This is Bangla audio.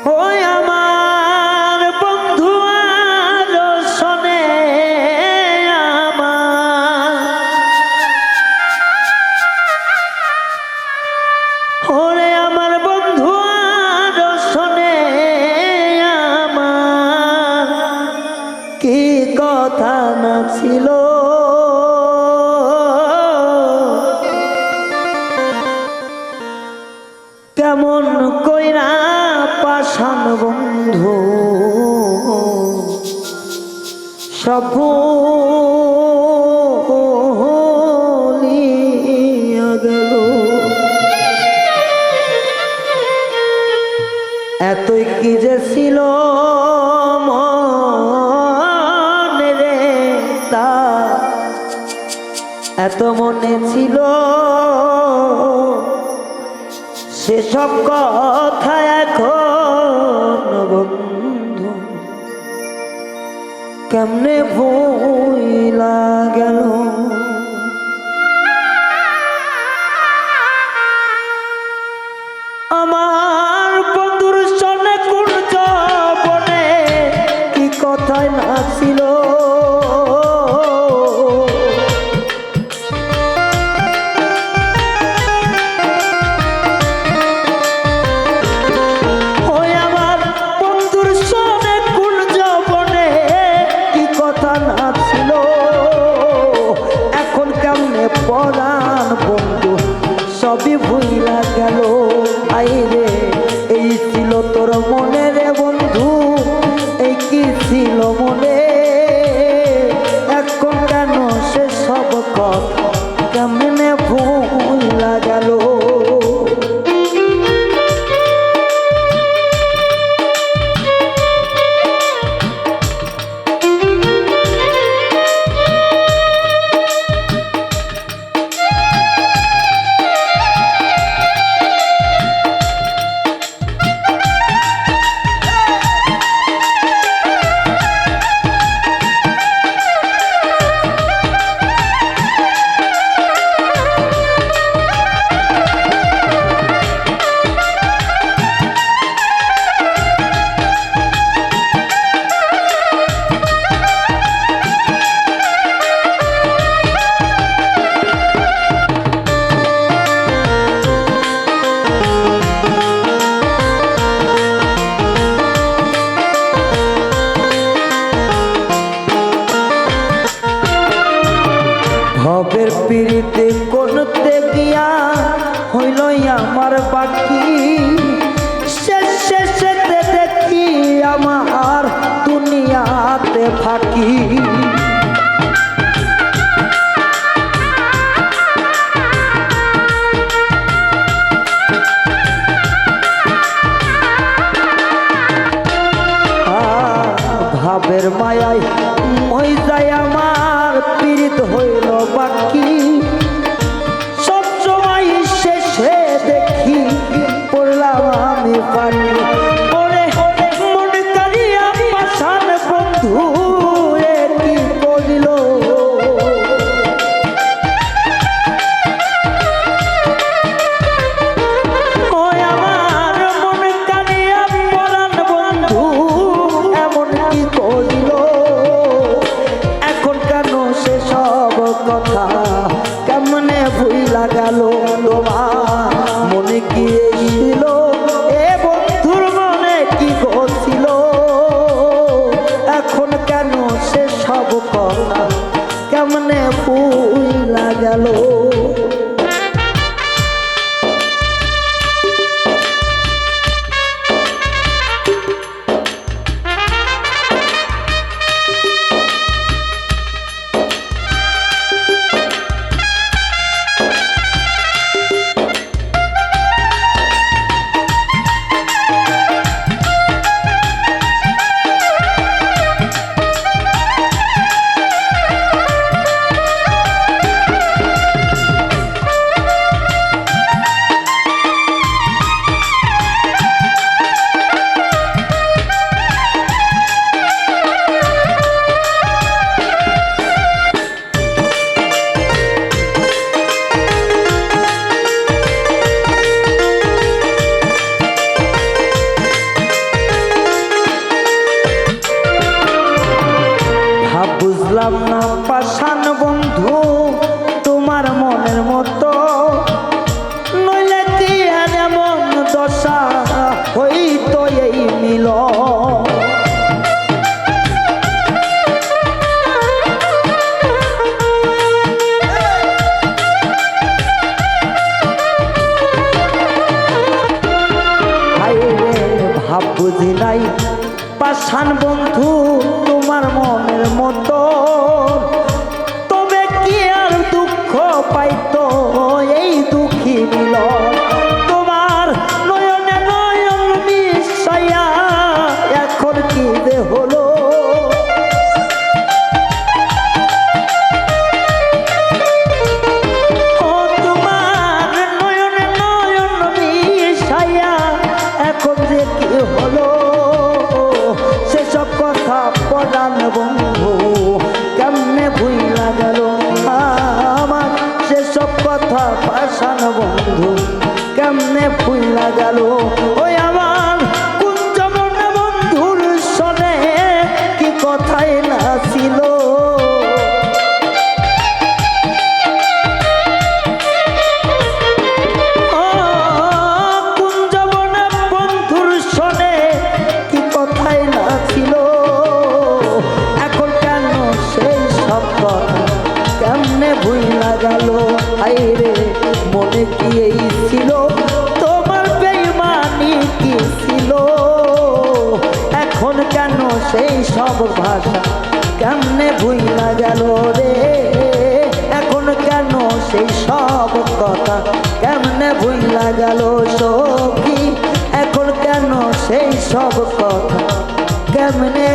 ওই আমার বন্ধু আর শোনে ওরে আমার বন্ধু আর শোনে আমার কি কথা না ছিল কেমন কইরা পাষাণ বন্ধু সব ভুলিয়া গেল এতই কি যে ছিল মনে রে তা এত মনে ছিল সেসব কথা এখন বন্ধু কেমনে ভুইলা গেল আমার বন্ধুর সনে কোন যৌবনে কি কথাই না ছিল পরাণ বন্ধু সবই ভুইলা গেল আইরে এই ছিল তোর মনে রে বন্ধু এই কি ছিল মনে এখন কেন সে সব কথা কেমনে ভুইলা গেল ভবের পিড়িতে কোনতে গিয়া হইল আমার বাকি শেষেতে দেখি আমার দুনিয়াতে ফাঁকি ভাবের মায়ায় মই যায় আমার পীড়িত হইল বাকি সব সময় শেষে দেখি পড়লাম আমি পানি ওরে মন কারিয়া পাষাণ বন্ধু কি করিল আমার মন কারিয়া পরাণ বন্ধু এমন কি করিল এখন কেন সে সব কথা কেমনে ভুইলা গেল তোমার মনে কি ছিল এ বন্ধুর মনে কি ঘটছিল এখন কেন সে সব কথা কেমনে ভুইলা গেল দশা হইতো এই মিলন। ভাব বুঝি নাই পাষাণ বন্ধু তোমার মনের মতো, তবে কি আর দুঃখ পাইতো এই দুঃখী মিলন। তোমার নয়নে নয়ন মিশাইয়া এখন কি যে হলো, ও তোমার নয়নে নয়ন মিশাইয়া এখন যে কি হলো, সেসব কথা পরাণ বন্ধু কেমনে ভুইলা গেল আমার, সেসব কথা পাষাণ বন্ধু কেমনে ভুইলা গেল। ওই আমার কুঞ্জবন বন্ধুর সনে কি কথাই না ছিল, আইরে মনে কি এই ছিল, তোমার বেঈমানি কি ছিল, এখন কেন সেই সব ভাষা কেমনে ভুইলা গেল রে, এখন কেন সেই সব কথা কেমনে ভুইলা গেল সখী, এখন কেন সেই সব কথা কেমনে